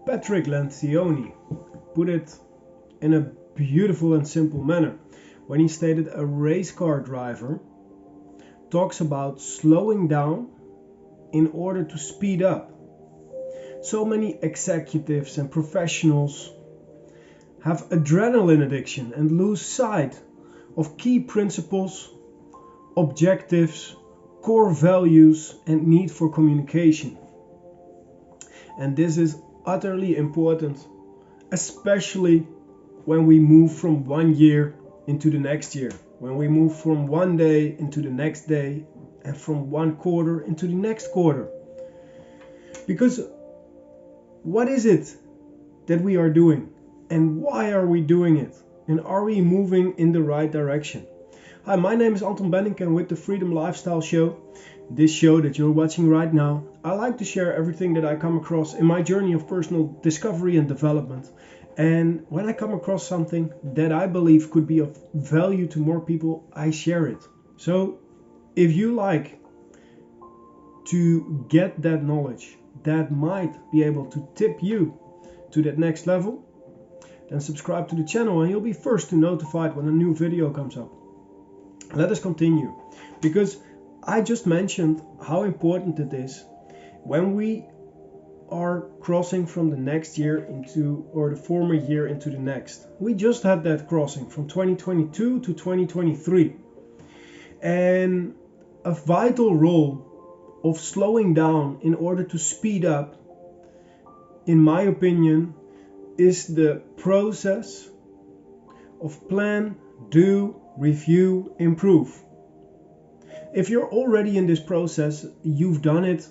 Patrick Lencioni put it in a beautiful and simple manner when he stated a race car driver talks about slowing down in order to speed up. So many executives and professionals have adrenaline addiction and lose sight of key principles, objectives, core values, and need for communication. And this is utterly important, especially when we move from one year into the next year, when we move from one day into the next day, and from one quarter into the next quarter. Because what is it that we are doing, and why are we doing it, and are we moving in the right direction? Hi, my name is Anton Bennink, and with the Freedom Lifestyle Show, this show that you're watching right now, I like to share everything that I come across in my journey of personal discovery and development. And when I come across something that I believe could be of value to more people, I share it. So if you like to get that knowledge that might be able to tip you to that next level, then subscribe to the channel and you'll be first to notified when a new video comes up. Let us continue, because I just mentioned how important it is when we are crossing from the next year into, or the former year into the next. We just had that crossing from 2022 to 2023. And a vital role of slowing down in order to speed up, in my opinion, is the process of plan, do, review, improve. If you're already in this process, you've done it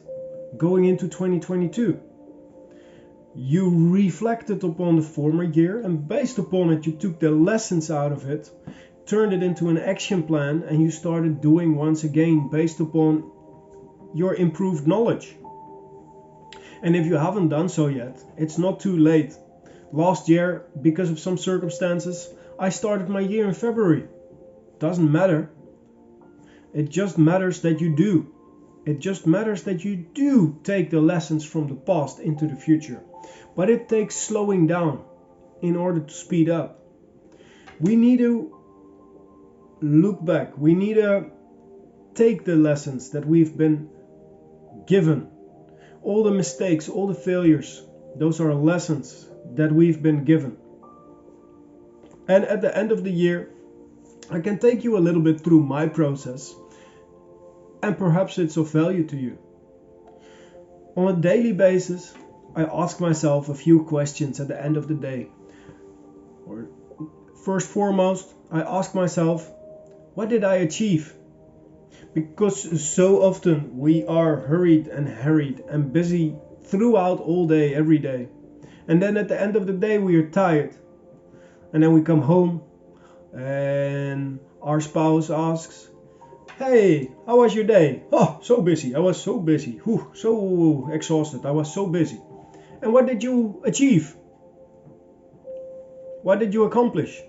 going into 2022. You reflected upon the former year, and based upon it, you took the lessons out of it, turned it into an action plan, and you started doing once again based upon your improved knowledge. And if you haven't done so yet, it's not too late. Last year, because of some circumstances, I started my year in February. Doesn't matter. It just matters that you do. It just matters that you do take the lessons from the past into the future. But it takes slowing down in order to speed up. We need to look back. We need to take the lessons that we've been given. All the mistakes, all the failures, those are lessons that we've been given. And at the end of the year, I can take you a little bit through my process, and perhaps it's of value to you. On a daily basis, I ask myself a few questions at the end of the day. Or first foremost, I ask myself, what did I achieve? Because so often we are hurried and harried and busy throughout all day, every day. And then at the end of the day, we are tired. And then we come home and our spouse asks, hey, how was your day? Oh, so busy. I was so busy. Whew, so exhausted. I was so busy. And what did you achieve? What did you accomplish?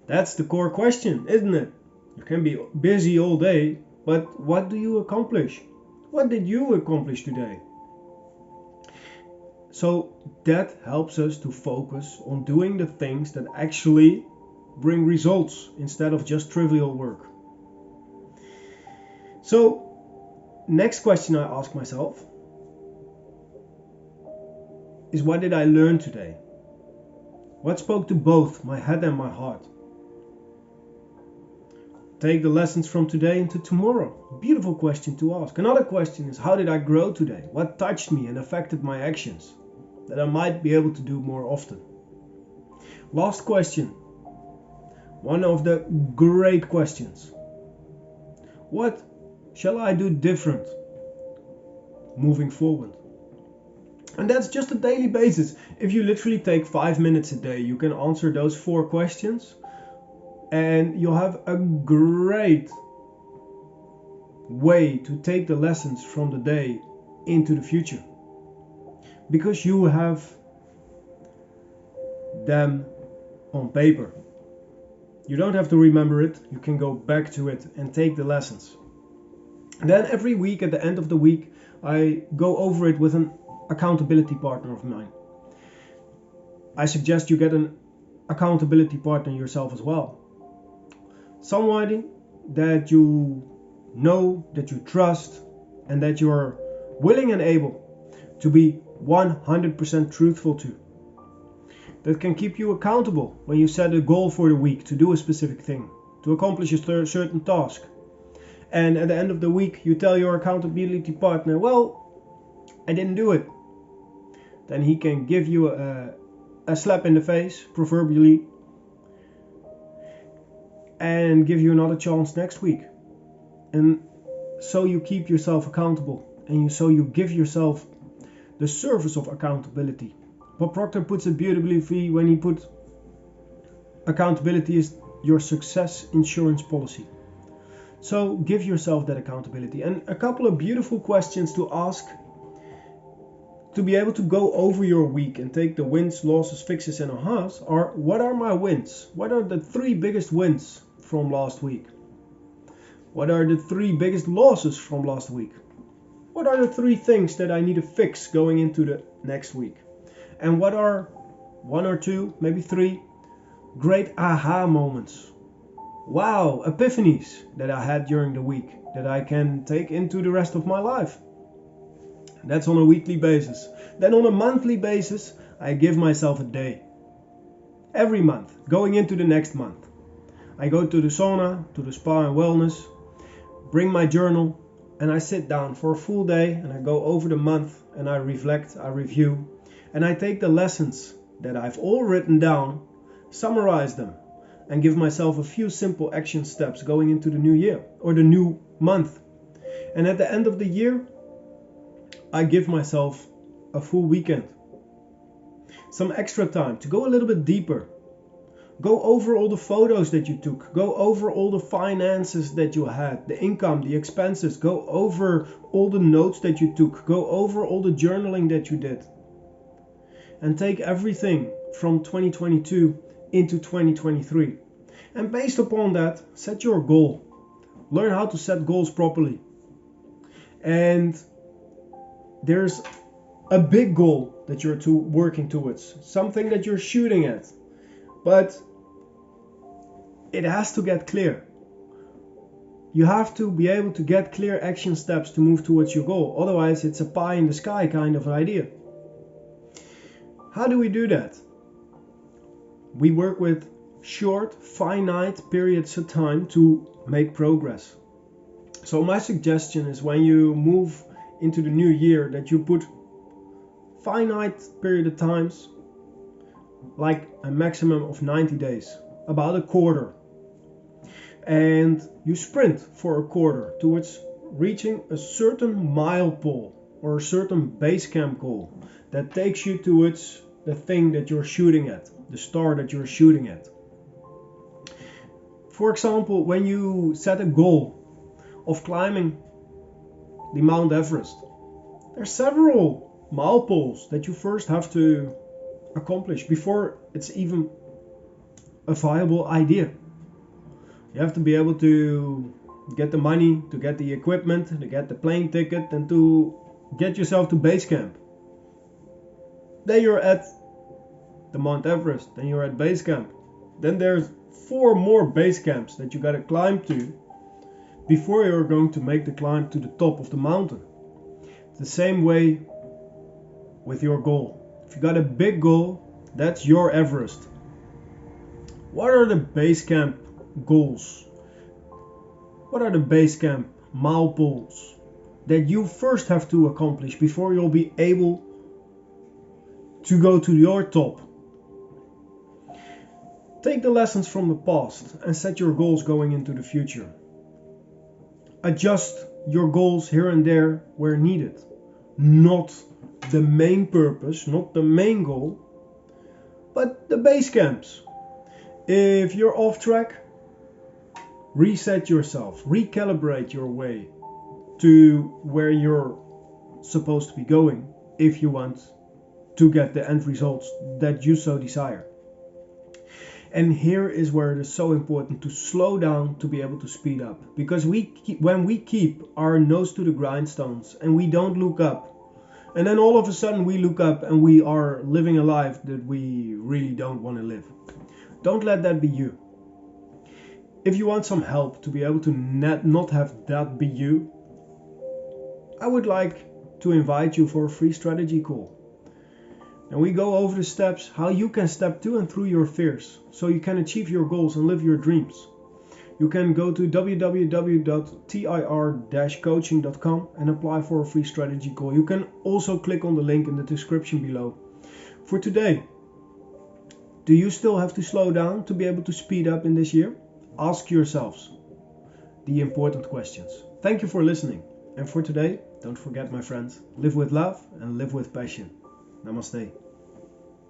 That's the core question, isn't it? You can be busy all day, but what do you accomplish? What did you accomplish today? So that helps us to focus on doing the things that actually bring results instead of just trivial work. So next question I ask myself is, what did I learn today? What spoke to both my head and my heart? Take the lessons from today into tomorrow. Beautiful question to ask. Another question is, how did I grow today? What touched me and affected my actions that I might be able to do more often? Last question. One of the great questions. What shall I do different moving forward? And that's just a daily basis. If you literally take 5 minutes a day, you can answer those 4 questions. And you'll have a great way to take the lessons from the day into the future. Because you have them on paper. You don't have to remember it. You can go back to it and take the lessons. And then every week, at the end of the week, I go over it with an accountability partner of mine. I suggest you get an accountability partner yourself as well. Somebody that you know, that you trust, and that you're willing and able to be 100% truthful to. That can keep you accountable when you set a goal for the week to do a specific thing, to accomplish a certain task. And at the end of the week, you tell your accountability partner, well, I didn't do it. Then he can give you a slap in the face, proverbially, and give you another chance next week. And so you keep yourself accountable, and so you give yourself the service of accountability. Bob Proctor puts it beautifully when he put accountability is your success insurance policy. So give yourself that accountability. And a couple of beautiful questions to ask to be able to go over your week and take the wins, losses, fixes and ahas are: what are my wins? What are the 3 biggest wins from last week? What are the 3 biggest losses from last week? What are the 3 things that I need to fix going into the next week? And what are 1 or 2, maybe 3 great aha moments? Wow, epiphanies that I had during the week that I can take into the rest of my life. That's on a weekly basis. Then on a monthly basis, I give myself a day. Every month, going into the next month. I go to the sauna, to the spa and wellness, bring my journal, and I sit down for a full day and I go over the month and I reflect, I review, and I take the lessons that I've all written down, summarize them, and give myself a few simple action steps going into the new year or the new month. And at the end of the year, I give myself a full weekend. Some extra time to go a little bit deeper. Go over all the photos that you took. Go over all the finances that you had, the income, the expenses. Go over all the notes that you took. Go over all the journaling that you did. And take everything from 2022 into 2023. And based upon that, set your goal. Learn how to set goals properly. And there's a big goal that you're working towards, something that you're shooting at, but it has to get clear. You have to be able to get clear action steps to move towards your goal. Otherwise, it's a pie in the sky kind of idea. How do we do that? We work with short, finite periods of time to make progress. So my suggestion is when you move into the new year that you put finite period of times, like a maximum of 90 days, about a quarter, and you sprint for a quarter towards reaching a certain milestone or a certain base camp goal that takes you towards the thing that you're shooting at, the star that you're shooting at. For example, when you set a goal of climbing the Mount Everest, there's several milestones that you first have to accomplish before it's even a viable idea. You have to be able to get the money, to get the equipment, to get the plane ticket, and to get yourself to base camp. Then you're at the Mount Everest, then you're at base camp. Then there's 4 more base camps that you gotta climb to before you're going to make the climb to the top of the mountain. It's the same way with your goal. If you got a big goal, that's your Everest. What are the base camp goals? What are the base camp milestones that you first have to accomplish before you'll be able to go to your top? Take the lessons from the past and set your goals going into the future. Adjust your goals here and there where needed. Not the main purpose, not the main goal, but the base camps. If you're off track, reset yourself, recalibrate your way to where you're supposed to be going if you want to get the end results that you so desire. And here is where it is so important to slow down to be able to speed up. Because when we keep our nose to the grindstones and we don't look up And then all of a sudden we look up and we are living a life that we really don't want to live. Don't let that be you. If you want some help to be able to not have that be you, I would like to invite you for a free strategy call. And we go over the steps how you can step to and through your fears so you can achieve your goals and live your dreams. You can go to www.tir-coaching.com and apply for a free strategy call. You can also click on the link in the description below. For today, do you still have to slow down to be able to speed up in this year? Ask yourselves the important questions. Thank you for listening. And for today, don't forget, my friends, live with love and live with passion. Namaste.